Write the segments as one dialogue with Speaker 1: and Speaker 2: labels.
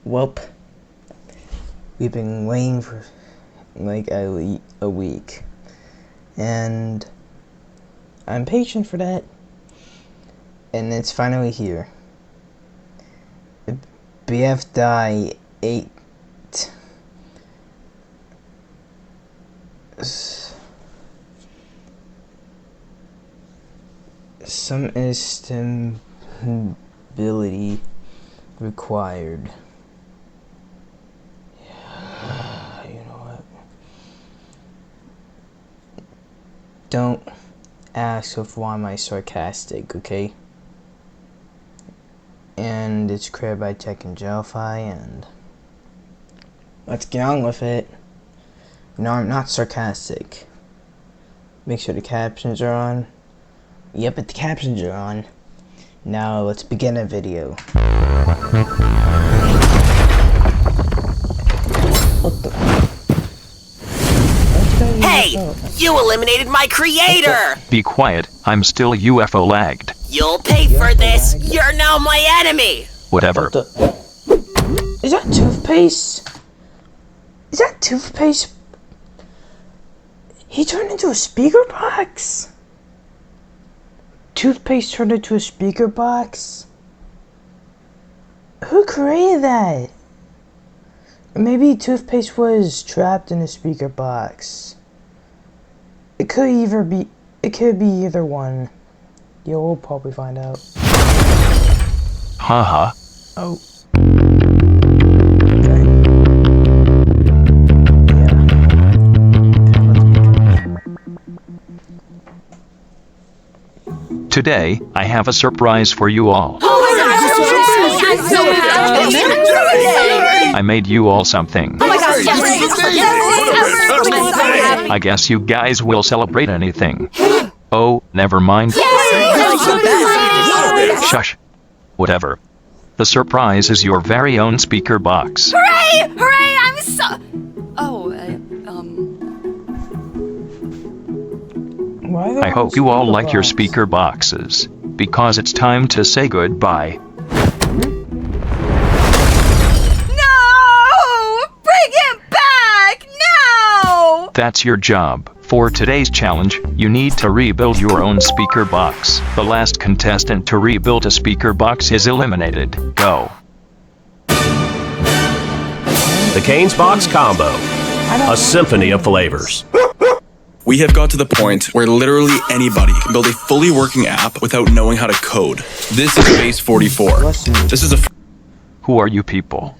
Speaker 1: Welp, we've been waiting for like a week, and I'm patient for that, and it's finally here. BFDIE 8. Some instability required. You know what? Don't ask of why am I sarcastic, okay? And it's created by Tech and Jelify, and let's get on with it. No, I'm not sarcastic. Make sure the captions are on. Yep, the captions are on. Now let's begin a video. What the?
Speaker 2: Hey! You eliminated my creator!
Speaker 3: Be quiet, I'm still UFO lagged.
Speaker 2: You'll pay for this! You're now my enemy!
Speaker 3: Whatever.
Speaker 1: Is that toothpaste? Is that toothpaste? He turned into a speaker box? Toothpaste turned into a speaker box? Who created that? Maybe toothpaste was trapped in a speaker box. It could be either one. Yeah, we'll probably find out.
Speaker 3: Haha.
Speaker 1: Oh. Okay. Yeah.
Speaker 3: Today, I have a surprise for you all.
Speaker 2: Oh my god! I'm so happy!
Speaker 3: I made you all something.
Speaker 2: Oh my gosh, yes!
Speaker 3: I guess you guys will celebrate anything. Oh, never mind. Shush. Whatever. The surprise is your very own speaker box.
Speaker 2: Hooray! Hooray! I'm so... Oh,
Speaker 3: I hope you all like your speaker boxes, because it's time to say goodbye.
Speaker 2: No! Bring him back! No!
Speaker 3: That's your job. For today's challenge, you need to rebuild your own speaker box. The last contestant to rebuild a speaker box is eliminated. Go.
Speaker 4: The Cane's Box Combo. A symphony of flavors.
Speaker 5: We have got to the point where literally anybody can build a fully working app without knowing how to code. This is Base 44. This is a...
Speaker 3: Who are you people?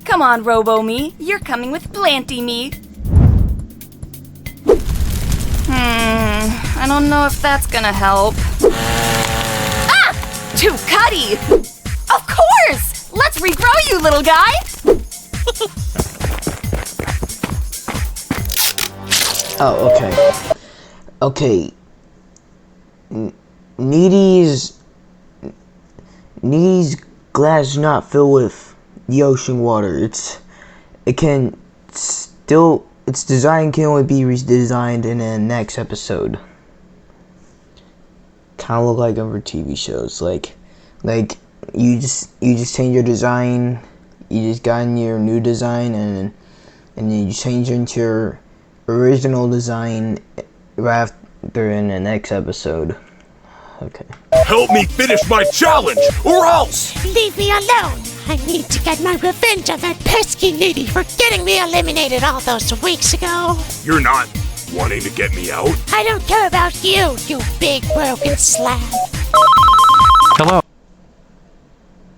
Speaker 6: Come on, Robo-Me. You're coming with Planty-Me. I don't know if that's gonna help. Ah! Too cutty! Of course! Let's regrow you, little guy!
Speaker 1: Oh, okay. Okay. Needy's glass is not filled with the ocean water. Its design can only be redesigned in the next episode. Kind of look like other TV shows, like you just change your design. You just got in your new design, and then you change into your original design right after in the next episode. Okay.
Speaker 7: Help me finish my challenge, or else!
Speaker 8: Leave me alone! I need to get my revenge on that pesky Needy for getting me eliminated all those weeks ago.
Speaker 7: You're not wanting to get me out?
Speaker 8: I don't care about you, you big broken slab.
Speaker 3: Hello.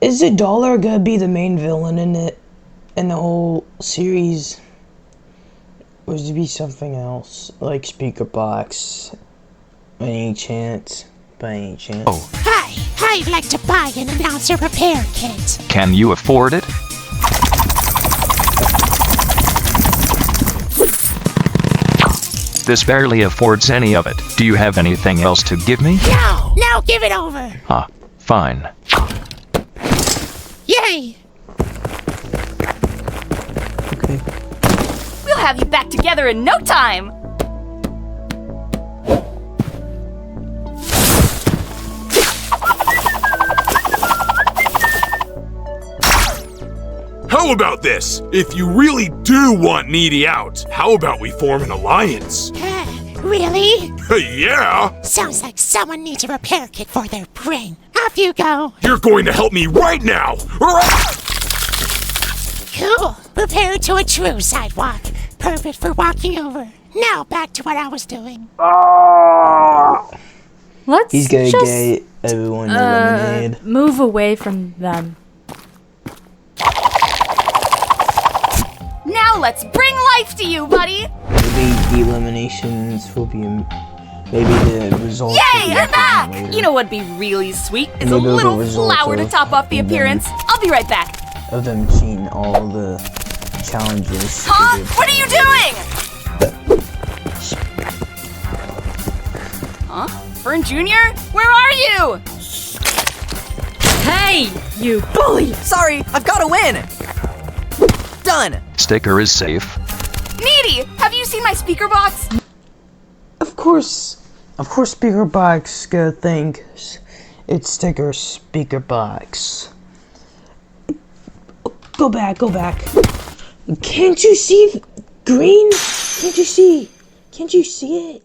Speaker 1: Is the dollar gonna be the main villain in the whole series? Or would it be something else, like speaker box? By any chance?
Speaker 3: Oh.
Speaker 8: Hi, I'd like to buy an announcer repair kit.
Speaker 3: Can you afford it? This barely affords any of it. Do you have anything else to give me?
Speaker 8: No, now give it over.
Speaker 3: Ah, fine.
Speaker 8: Yay!
Speaker 1: Okay.
Speaker 6: We'll have you back together in no time!
Speaker 7: How about this? If you really do want Needy out, how about we form an alliance?
Speaker 8: Really?
Speaker 7: Yeah!
Speaker 8: Sounds like someone needs a repair kit for their brain. Off you go.
Speaker 7: You're going to help me right now!
Speaker 8: Cool. Prepared to a true sidewalk. Perfect for walking over. Now back to what I was doing.
Speaker 6: Let's
Speaker 1: He's gonna
Speaker 6: just
Speaker 1: get everyone eliminated.
Speaker 6: move away from them.
Speaker 2: Now let's bring life to you, buddy!
Speaker 1: Maybe the eliminations will be. Maybe the results. will
Speaker 2: Yay,
Speaker 1: be
Speaker 2: I'm back!
Speaker 1: later.
Speaker 2: You know what'd be really sweet is a
Speaker 1: Maybe the
Speaker 2: little
Speaker 1: results
Speaker 2: flower to
Speaker 1: of
Speaker 2: top off the
Speaker 1: them.
Speaker 2: appearance. I'll be right back.
Speaker 1: Of them seeing all the challenges.
Speaker 2: Huh? What are you doing? Huh? Fern Jr.? Where are you?
Speaker 6: Hey, you bully!
Speaker 9: Sorry, I've got to win! Done!
Speaker 3: Sticker is safe.
Speaker 2: Needy, have you seen my speaker box?
Speaker 1: Of course, speaker box gonna think it's sticker speaker box. Go back. Can't you see green? Can't you see it?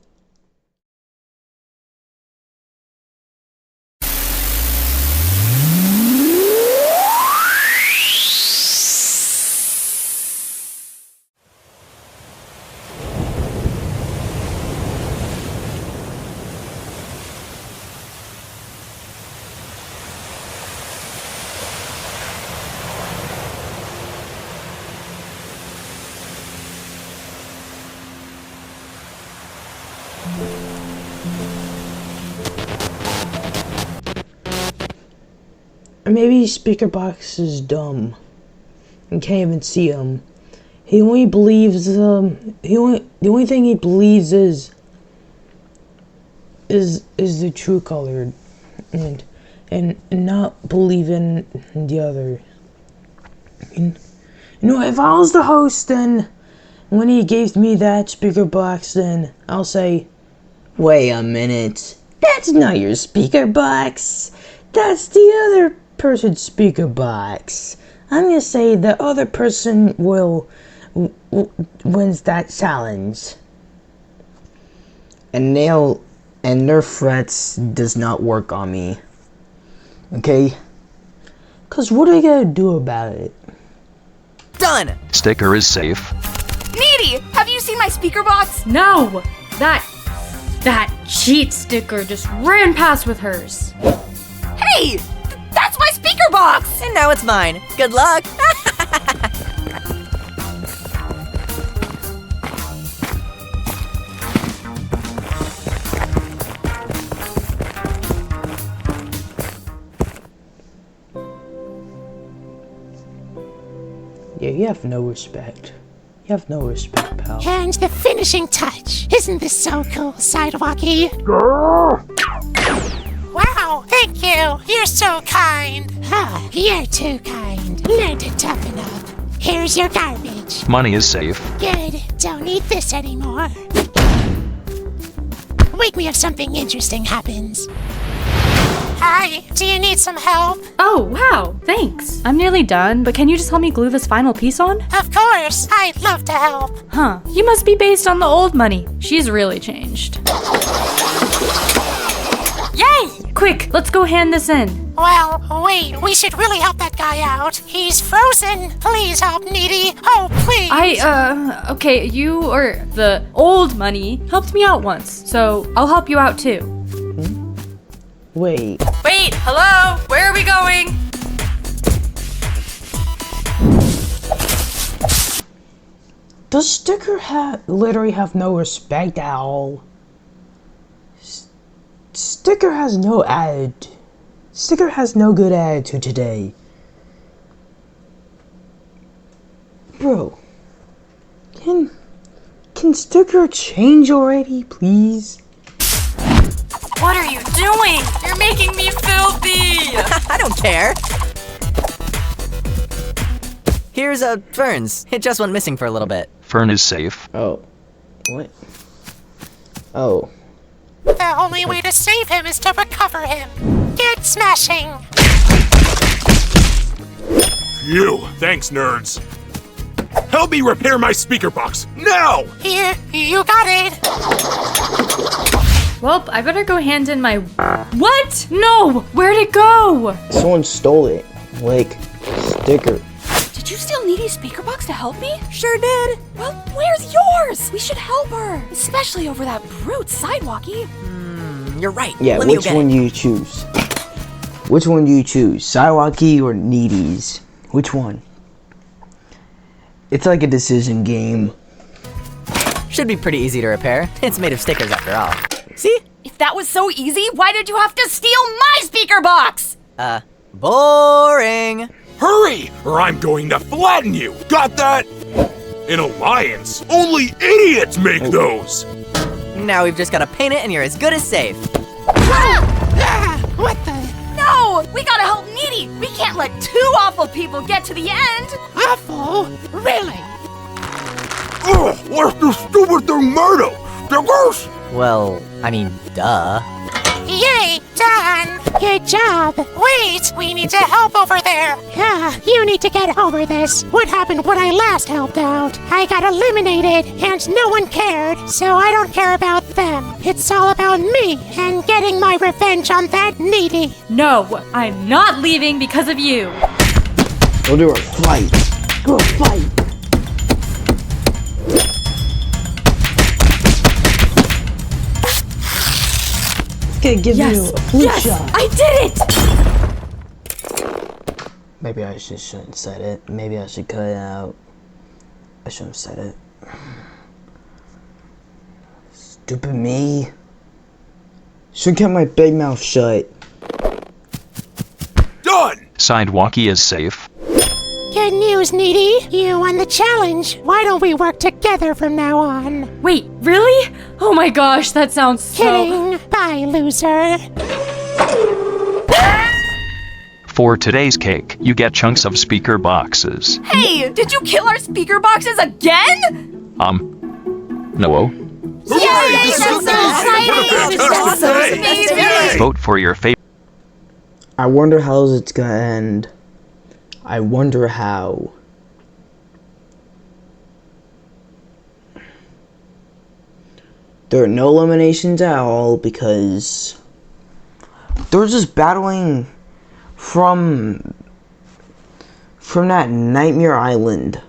Speaker 1: Or maybe speaker box is dumb and can't even see him. He only believes the only thing he believes is the true color, and not believing the other. And, if I was the host, then when he gave me that speaker box, then I'll say, wait a minute, that's not your speaker box. That's the other person's speaker box. I'm gonna say the other person wins that challenge. And their threats does not work on me. Okay? Cause what are you gonna do about it?
Speaker 9: Done!
Speaker 3: Sticker is safe.
Speaker 2: Needy, have you seen my speaker box?
Speaker 6: No! That cheat sticker just ran past with hers.
Speaker 2: Hey! That's my speaker box!
Speaker 9: And now it's mine. Good luck!
Speaker 1: Yeah, you have no respect. You have no respect, pal.
Speaker 8: And the finishing touch. Isn't this so cool, Sidewalkie? Wow, thank you. You're so kind. Ah, you're too kind. Learn to toughen up. Here's your garbage.
Speaker 3: Money is safe.
Speaker 8: Good. Don't need this anymore. Wake me if something interesting happens. Hi, do you need some help?
Speaker 6: Oh, wow, thanks. I'm nearly done, but can you just help me glue this final piece on?
Speaker 8: Of course, I'd love to help.
Speaker 6: Huh, you must be based on the old money. She's really changed. Yay! Quick, let's go hand this in.
Speaker 8: Well, wait, we should really help that guy out. He's frozen. Please help, Needy. Oh, please.
Speaker 6: Okay, you or the old money helped me out once, so I'll help you out too.
Speaker 1: Wait.
Speaker 6: Wait, hello? Where are we going?
Speaker 1: Does Sticker literally have no respect at all? Sticker has no attitude. Sticker has no good attitude today. Bro, can Sticker change already, please?
Speaker 6: What are you doing? You're making me filthy!
Speaker 9: I don't care. Here's Ferns. It just went missing for a little bit.
Speaker 3: Fern is safe.
Speaker 1: Oh. What? Oh.
Speaker 8: The only way to save him is to recover him. Get smashing.
Speaker 7: Phew, thanks, nerds. Help me repair my speaker box, now!
Speaker 8: Here, you got it.
Speaker 10: Well, I better go hand in my... What? No! Where'd it go?
Speaker 1: Someone stole it. Like, sticker.
Speaker 6: Did you steal Needy's speaker box to help me? Sure did. Well, where's yours? We should help her. Especially over that brute Sidewalkie.
Speaker 9: You're right.
Speaker 1: Yeah,
Speaker 9: Let me go
Speaker 1: which
Speaker 9: get
Speaker 1: one
Speaker 9: it.
Speaker 1: do you choose? Which one do you choose? Sidewalkie or Needy's? Which one? It's like a decision game.
Speaker 9: Should be pretty easy to repair. It's made of stickers after all. See?
Speaker 6: If that was so easy, why did you have to steal my speaker box?
Speaker 9: Boring.
Speaker 7: Hurry, or I'm going to flatten you. Got that? An alliance? Only idiots make those.
Speaker 9: Now we've just gotta paint it and you're as good as safe.
Speaker 8: What the?
Speaker 6: No! We gotta help Needy! We can't let two awful people get to the end!
Speaker 8: Awful? Really?
Speaker 7: Ugh, what's this stupid thing made of? Stickers?
Speaker 9: Well, I mean, duh.
Speaker 8: Yay, done! Good job! Wait, we need to help over there! Yeah, you need to get over this. What happened when I last helped out? I got eliminated, and no one cared, so I don't care about them. It's all about me, and getting my revenge on that Needy.
Speaker 10: No, I'm not leaving because of you.
Speaker 1: We'll do a fight. Go fight. Okay, give you a flu shot.
Speaker 10: I did it!
Speaker 1: Maybe I shouldn't have said it. Maybe I should cut it out. I shouldn't have said it. Stupid me. Should kept my big mouth shut.
Speaker 7: Done!
Speaker 3: Sidewalkie is safe.
Speaker 8: Good news, Needy. You won the challenge. Why don't we work together from now on?
Speaker 10: Wait, really? Oh my gosh, that sounds so...
Speaker 8: Kidding. Bye, loser.
Speaker 3: For today's cake, you get chunks of speaker boxes.
Speaker 6: Hey, did you kill our speaker boxes again?
Speaker 3: No.
Speaker 6: Yay! This is so exciting! This is so amazing!
Speaker 3: Vote for your favorite.
Speaker 1: I wonder how it's gonna end. I wonder how. There are no eliminations at all because they're just battling from that Nightmare Island.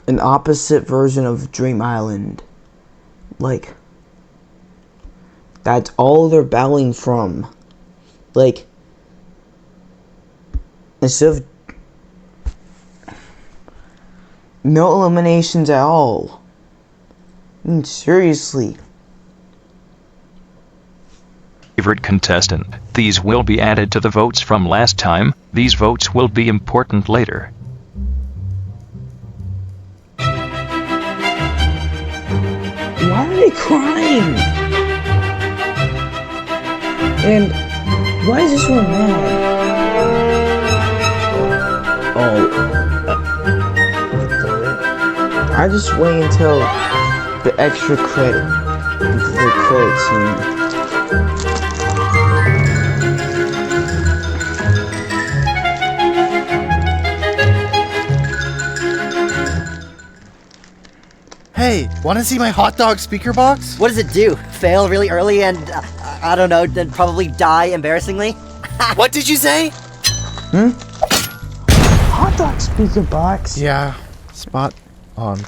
Speaker 1: An opposite version of Dream Island. Like, that's all they're battling from. Like, instead of no eliminations at all. I mean, seriously.
Speaker 3: Favorite contestant. These will be added to the votes from last time. These votes will be important later.
Speaker 1: Why are they crying? And why is this one mad? I just wait until the extra credit, the credit scene.
Speaker 11: Hey, want to see my hot dog speaker box?
Speaker 9: What does it do? Fail really early and, I don't know, then probably die embarrassingly?
Speaker 11: What did you say?
Speaker 1: Hot dog speaker box?
Speaker 11: Yeah, spot on.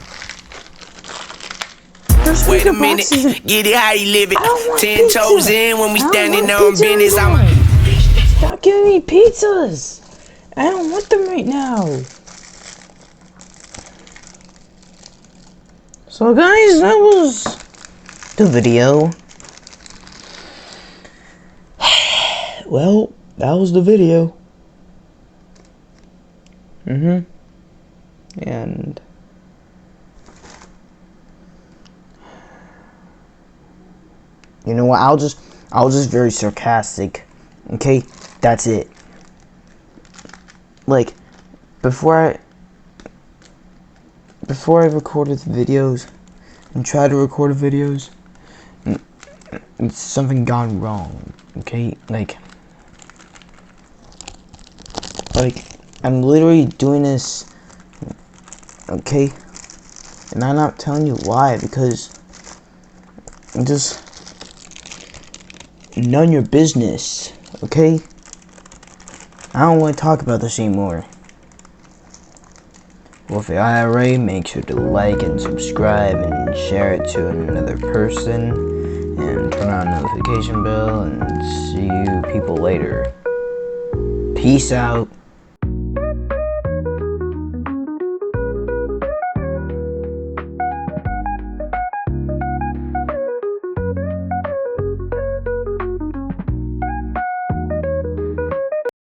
Speaker 12: Wait a minute, get it how you live it. 10 toes in when we standing on business.
Speaker 1: Stop giving me pizzas! I don't want them right now. So guys, that was the video. Well, that was the video. And you know what? I'll just very sarcastic. Okay? That's it. Like, before I recorded the videos and tried to record the videos, something gone wrong. Okay? Like, Like, I'm literally doing this, okay? And I'm not telling you why, because I'm just none of your business, okay? I don't want to talk about this anymore. Well, if you already, make sure to like and subscribe and share it to another person. And turn on the notification bell, and see you people later. Peace out.